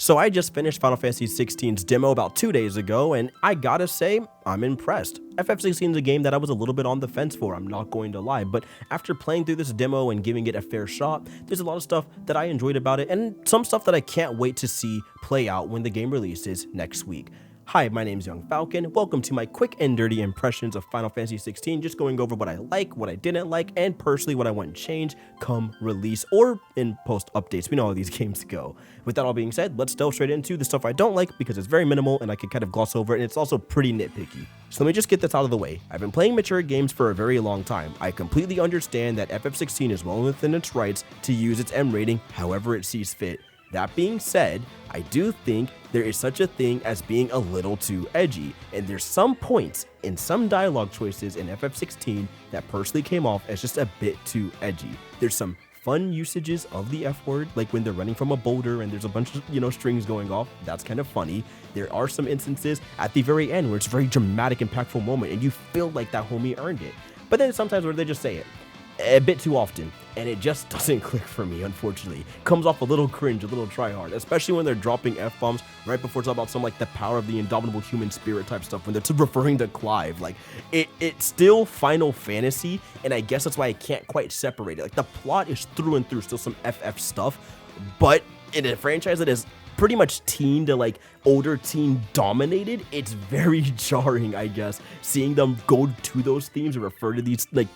So I just finished Final Fantasy XVI's demo about 2 days ago, and I gotta say, I'm impressed. FF16 is a game that I was a little bit on the fence for, I'm not going to lie, but after playing through this demo and giving it a fair shot, there's a lot of stuff that I enjoyed about it, and some stuff that I can't wait to see play out when the game releases next week. Hi, my name's Young Falcon. Welcome to my quick and dirty impressions of Final Fantasy XVI, just going over what I like, what I didn't like, and personally what I want to change come release or in post updates. We know how these games go. With that all being said, let's delve straight into the stuff I don't like because it's very minimal and I can kind of gloss over it, and it's also pretty nitpicky. So let me just get this out of the way. I've been playing mature games for a very long time. I completely understand that FF16 is well within its rights to use its M rating however it sees fit. That being said, I do think there is such a thing as being a little too edgy, and there's some points in some dialogue choices in FF16 that personally came off as just a bit too edgy. There's some fun usages of the F word, like when they're running from a boulder and there's a bunch of, strings going off. That's kind of funny. There are some instances at the very end where it's a very dramatic, impactful moment, and you feel like that homie earned it. But then sometimes where they just say it a bit too often, and it just doesn't click for me, unfortunately. Comes off a little cringe, a little try-hard, especially when they're dropping F-bombs right before it's all about some, like, the power of the indomitable human spirit type stuff, when they're referring to Clive. Like, it's still Final Fantasy, and I guess that's why I can't quite separate it. Like, the plot is through and through still some FF stuff, but in a franchise that is pretty much teen to like older teen dominated, it's very jarring, I guess, seeing them go to those themes and refer to these like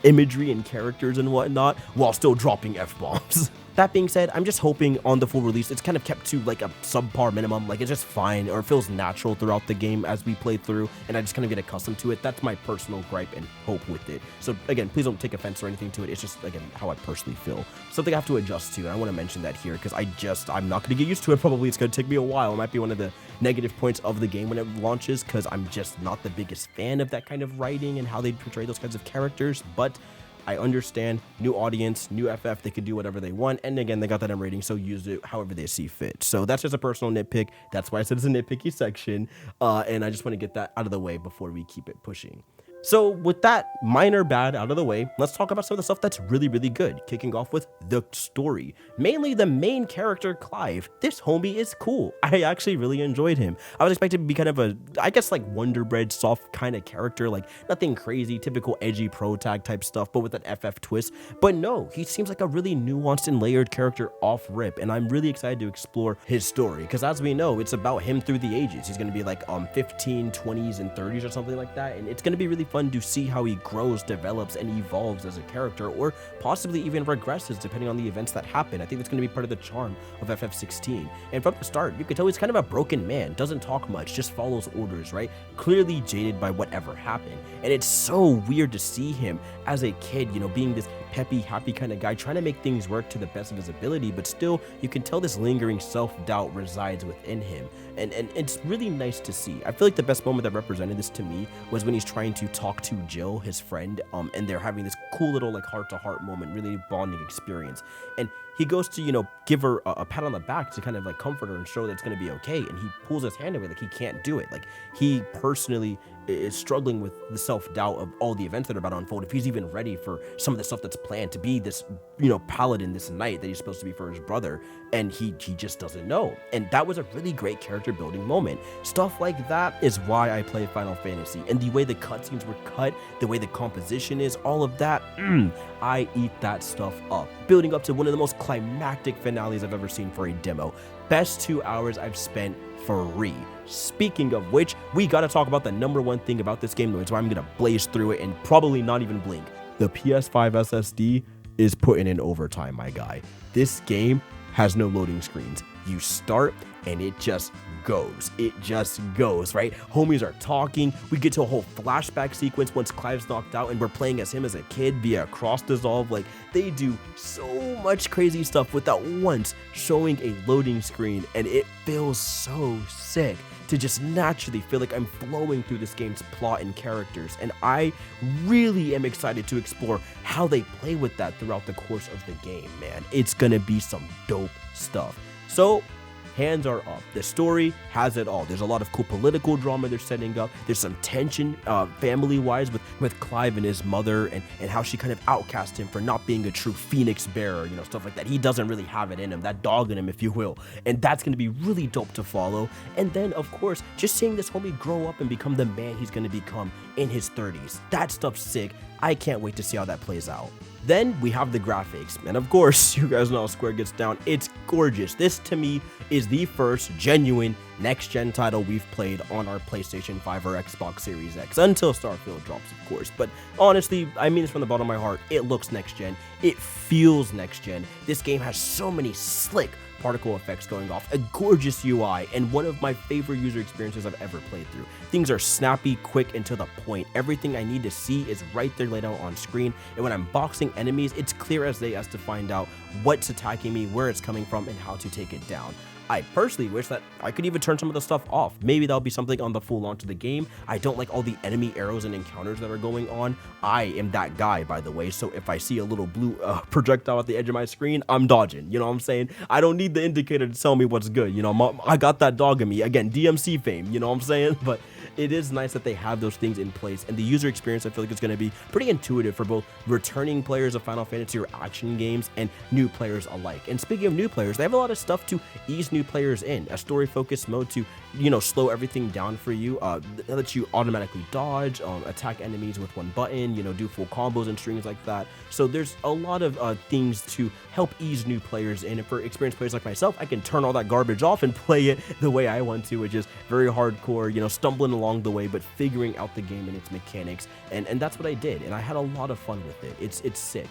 imagery and characters and whatnot while still dropping F-bombs. That being said, I'm just hoping on the full release it's kind of kept to like a subpar minimum, like it's just fine or it feels natural throughout the game as we play through, and I just kind of get accustomed to it. That's my personal gripe and hope with it. So again, please don't take offense or anything to it. It's just, again, how I personally feel. Something I have to adjust to, and I want to mention that here because I'm not going to get used to it. Probably it's going to take me a while. It might be one of the negative points of the game when it launches because I'm just not the biggest fan of that kind of writing and how they portray those kinds of characters, but I understand, new audience, new FF, they could do whatever they want, and again, they got that M rating, so use it however they see fit. So that's just a personal nitpick. That's why I said it's a nitpicky section, and I just want to get that out of the way before we keep it pushing. So with that minor bad out of the way, let's talk about some of the stuff that's really, really good, kicking off with the story. Mainly the main character, Clive. This homie is cool. I actually really enjoyed him. I was expecting to be kind of a, I guess, like Wonder Bread soft kind of character, like nothing crazy, typical edgy pro tag type stuff, but with an FF twist. But no, he seems like a really nuanced and layered character off rip, and I'm really excited to explore his story, because as we know, it's about him through the ages. He's going to be like 15, 20s, and 30s or something like that, and it's going to be really fun to see how he grows, develops, and evolves as a character, or possibly even regresses depending on the events that happen. I think that's going to be part of the charm of FF16. And from the start, you can tell he's kind of a broken man, doesn't talk much, just follows orders, right? Clearly jaded by whatever happened. And it's so weird to see him as a kid, being this peppy, happy kind of guy, trying to make things work to the best of his ability, but still, you can tell this lingering self-doubt resides within him. And it's really nice to see. I feel like the best moment that represented this to me was when he's trying to talk to Jill, his friend, and they're having this cool little like heart-to-heart moment, really bonding experience. And he goes to, give her a pat on the back to kind of like comfort her and show that it's going to be okay. And he pulls his hand away like he can't do it. Like he personally is struggling with the self-doubt of all the events that are about to unfold, if he's even ready for some of the stuff that's planned to be this, paladin, this knight that he's supposed to be for his brother, and he just doesn't know. And that was a really great character building moment. Stuff like that is why I play Final Fantasy, and the way the cutscenes were cut, the way the composition is, all of that, I eat that stuff up. Building up to one of the most climactic finales I've ever seen for a demo. Best 2 hours I've spent free. Speaking of which, we gotta talk about the number one thing about this game, which is why I'm gonna blaze through it and probably not even blink. The PS5 SSD is putting in overtime, my guy. This game has no loading screens. You start and it just goes. It just goes, right? Homies are talking. We get to a whole flashback sequence once Clive's knocked out and we're playing as him as a kid via cross dissolve. Like, they do so much crazy stuff without once showing a loading screen, and it feels so sick to just naturally feel like I'm flowing through this game's plot and characters, and I really am excited to explore how they play with that throughout the course of the game, man. It's gonna be some dope stuff. So hands are up. The story has it all. There's a lot of cool political drama they're setting up. There's some tension family-wise with Clive and his mother, and how she kind of outcast him for not being a true phoenix bearer, you know, stuff like that. He doesn't really have it in him, that dog in him, if you will. And that's going to be really dope to follow. And then, of course, just seeing this homie grow up and become the man he's going to become in his 30s. That stuff's sick. I can't wait to see how that plays out. Then we have the graphics, and of course, you guys know how Square gets down. It's gorgeous. This, to me, is the first genuine next-gen title we've played on our PlayStation 5 or Xbox Series X, until Starfield drops, of course. But honestly, I mean this from the bottom of my heart, it looks next-gen. It feels next-gen. This game has so many slick particle effects going off, a gorgeous UI, and one of my favorite user experiences I've ever played through. Things are snappy, quick, and to the point. Everything I need to see is right there laid out on screen, and when I'm boxing enemies, it's clear as day as to find out what's attacking me, where it's coming from, and how to take it down. I personally wish that I could even turn some of the stuff off. Maybe that'll be something on the full launch of the game. I don't like all the enemy arrows and encounters that are going on. I am that guy, by the way, so if I see a little blue projectile at the edge of my screen, I'm dodging, you know what I'm saying? I don't need the indicator to tell me what's good, you know, I got that dog in me. Again, DMC fame, you know what I'm saying? But it is nice that they have those things in place, and the user experience I feel like is going to be pretty intuitive for both returning players of Final Fantasy or action games and new players alike. And speaking of new players, they have a lot of stuff to ease new players in. A story-focused mode to, you know, slow everything down for you. It lets you automatically dodge, attack enemies with one button, you know, do full combos and strings like that. So there's a lot of things to help ease new players in. And for experienced players like myself, I can turn all that garbage off and play it the way I want to, which is very hardcore, you know, stumbling along the way, but figuring out the game and its mechanics. And that's what I did, and I had a lot of fun with it. It's sick.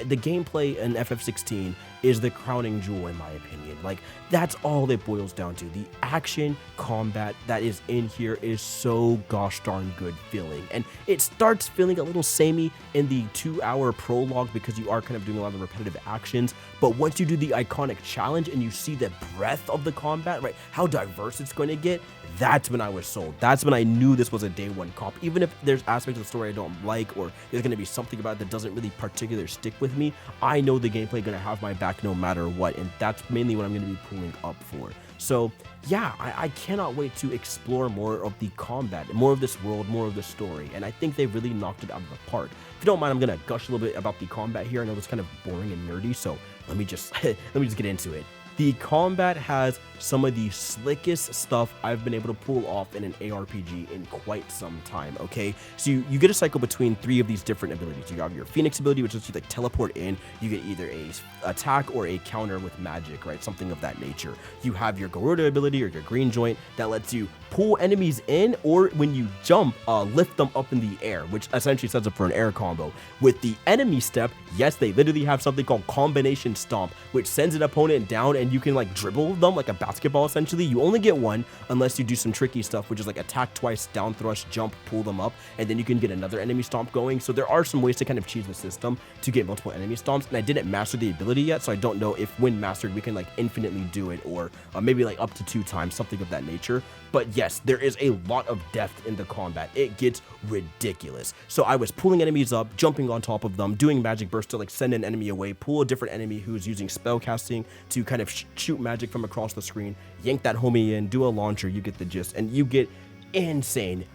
The gameplay in FF16 is the crowning jewel, in my opinion. Like, that's all it boils down to. The action combat that is in here is so gosh darn good feeling, and it starts feeling a little samey in the 2-hour prologue because you are kind of doing a lot of repetitive actions. But once you do the iconic challenge and you see the breadth of the combat, right, how diverse it's going to get, that's when I was sold. That's when I knew this was a day one comp. Even if there's aspects of the story I don't like, or there's going to be something about it that doesn't really particularly stick with me, I know the gameplay going to have my back no matter what, and that's mainly what I'm going to be pulling up for. So yeah, I cannot wait to explore more of the combat, more of this world, more of the story, and I think they really knocked it out of the park. If you don't mind, I'm going to gush a little bit about the combat here. I know it's kind of boring and nerdy, so let me just get into it. The combat has some of the slickest stuff I've been able to pull off in an ARPG in quite some time, okay? So you get a cycle between 3 of these different abilities. You have your Phoenix ability, which lets you like teleport in. You get either a attack or a counter with magic, right? Something of that nature. You have your Garuda ability or your green joint that lets you pull enemies in, or when you jump, lift them up in the air, which essentially sets up for an air combo. With the enemy step, yes, they literally have something called combination stomp, which sends an opponent down and you can like dribble them like a basketball essentially. You only get one unless you do some tricky stuff, which is like attack twice, down thrust, jump, pull them up, and then you can get another enemy stomp going. So there are some ways to kind of cheese the system to get multiple enemy stomps, and I didn't master the ability yet, so I don't know if when mastered we can like infinitely do it, or maybe like up to 2 times, something of that nature. But yes, there is a lot of depth in the combat. It gets ridiculous. So I was pulling enemies up, jumping on top of them, doing magic burst to like send an enemy away, pull a different enemy who's using spell casting to kind of shoot magic from across the screen, yank that homie in, do a launcher, you get the gist, and you get insane.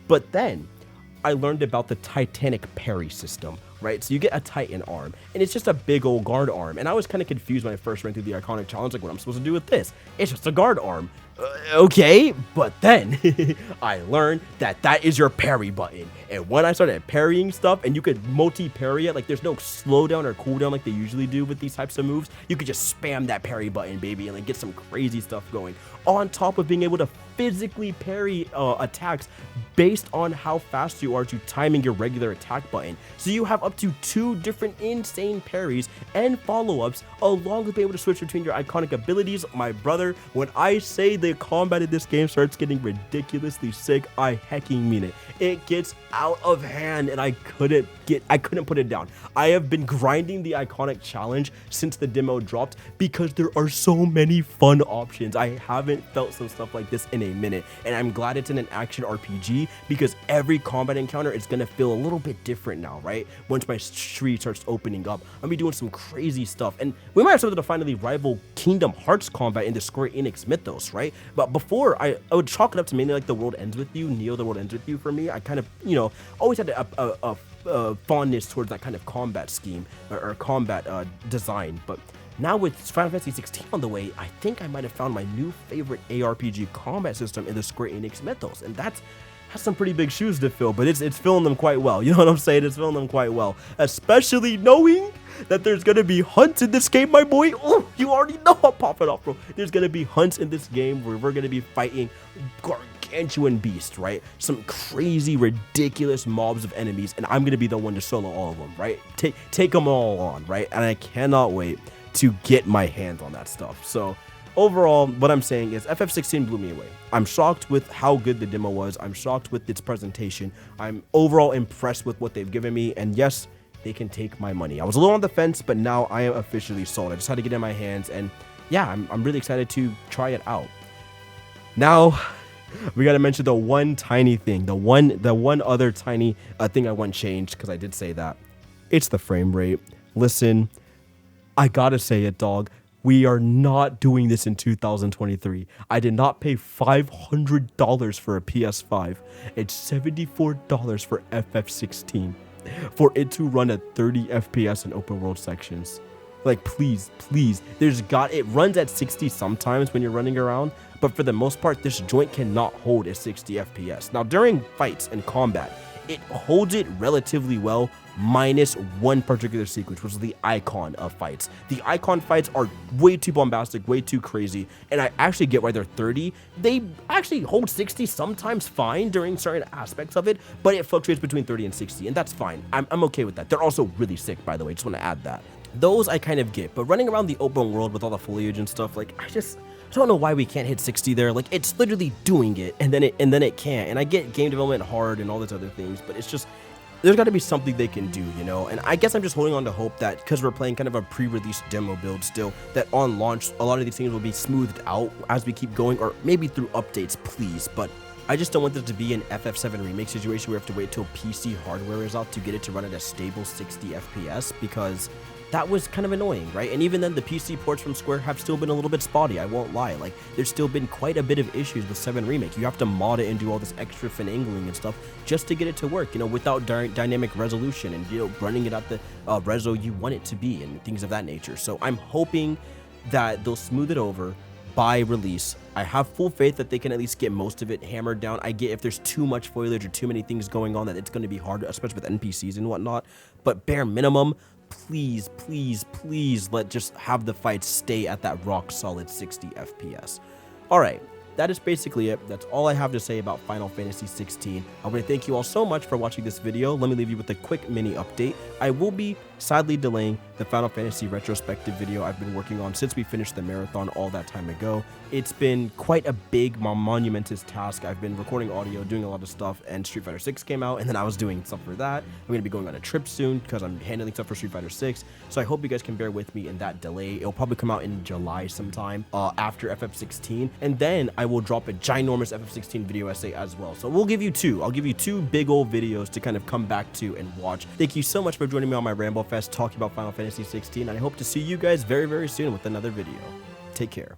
But then I learned about the Titanic parry system, right? So you get a Titan arm, and it's just a big old guard arm. And I was kind of confused when I first ran through the iconic challenge, like what I'm supposed to do with this. It's just a guard arm. Okay, but then I learned that that is your parry button. And when I started parrying stuff, and you could multi-parry it, like there's no slowdown or cooldown like they usually do with these types of moves, you could just spam that parry button, baby, and like get some crazy stuff going. On top of being able to physically parry attacks based on how fast you are to timing your regular attack button. So you have up to 2 different insane parries and follow-ups, along with being able to switch between your iconic abilities. My brother, when I say the combo combat in this game starts getting ridiculously sick, I hecking mean it. It gets out of hand and I couldn't put it down. I have been grinding the iconic challenge since the demo dropped because there are so many fun options. I haven't felt some stuff like this in a minute, and I'm glad it's in an action RPG because every combat encounter is gonna feel a little bit different now, right? Once my tree starts opening up, I'm gonna be doing some crazy stuff, and we might have something to finally rival Kingdom Hearts combat in the Square Enix mythos, right? But before, I would chalk it up to mainly like The World Ends With You, Neo The World Ends With You for me. I kind of, you know, always had a fondness towards that kind of combat scheme or combat design, but now with Final Fantasy XVI on the way, I think I might have found my new favorite ARPG combat system in the Square Enix mythos, and that's has some pretty big shoes to fill, but it's filling them quite well. You know what I'm saying? It's filling them quite well, especially knowing that there's gonna be hunts in this game, my boy. Oh, you already know I'm popping off, bro. There's gonna be hunts in this game where we're gonna be fighting gargantuan beasts, right? Some crazy, ridiculous mobs of enemies, and I'm gonna be the one to solo all of them, right? Take them all on, right? And I cannot wait to get my hands on that stuff. So overall, what I'm saying is FF16 blew me away. I'm shocked with how good the demo was. I'm shocked with its presentation. I'm overall impressed with what they've given me, and yes, they can take my money. I was a little on the fence, but now I am officially sold. I just had to get it in my hands, and yeah, I'm really excited to try it out. Now, we gotta mention the one tiny thing, the one other tiny thing I want changed, because I did say that. It's the frame rate. Listen, I gotta say it, dog. We are not doing this in 2023. I did not pay $500 for a PS5. It's $74 for FF16 for it to run at 30 FPS in open world sections. Like, please, it runs at 60 sometimes when you're running around, but for the most part, this joint cannot hold a 60 FPS. Now, during fights and combat, it holds it relatively well, minus one particular sequence, which is the icon of fights. The icon fights are way too bombastic, way too crazy, and I actually get why they're 30. They actually hold 60 sometimes fine during certain aspects of it, but it fluctuates between 30 and 60, and that's fine. I'm okay with that. They're also really sick, by the way. Just want to add that. Those I kind of get, but running around the open world with all the foliage and stuff, like, I don't know why we can't hit 60 there. Like, it's literally doing it, and then it can't. And I get game development hard and all these other things, but it's just, there's got to be something they can do, you know? And I guess I'm just holding on to hope that, because we're playing kind of a pre-release demo build still, that on launch, a lot of these things will be smoothed out as we keep going, or maybe through updates, please. But I just don't want this to be an FF7 remake situation where we have to wait till PC hardware is out to get it to run at a stable 60 FPS, because that was kind of annoying, right? And even then, the PC ports from Square have still been a little bit spotty, I won't lie. Like, there's still been quite a bit of issues with 7 Remake. You have to mod it and do all this extra finagling and stuff just to get it to work, you know, without dynamic resolution and, you know, running it at the reso you want it to be and things of that nature. So I'm hoping that they'll smooth it over by release. I have full faith that they can at least get most of it hammered down. I get if there's too much foliage or too many things going on that it's going to be hard, especially with NPCs and whatnot, but bare minimum, please just have the fight stay at that rock solid 60 FPS. All right, that is basically it. That's all I have to say about Final Fantasy XVI. I want to thank you all so much for watching this video. Let me leave you with a quick mini update. I will be sadly delaying the Final Fantasy retrospective video I've been working on since we finished the marathon all that time ago. It's been quite a big, monumentous task. I've been recording audio, doing a lot of stuff, and Street Fighter 6 came out, and then I was doing stuff for that. I'm going to be going on a trip soon because I'm handling stuff for Street Fighter 6, so I hope you guys can bear with me in that delay. It'll probably come out in July sometime after FF16, and then I will drop a ginormous FF16 video essay as well. So we'll give you two. I'll give you two big old videos to kind of come back to and watch. Thank you so much for joining me on my Ramble Fest talking about Final Fantasy XVI, and I hope to see you guys very, very soon with another video. Take care.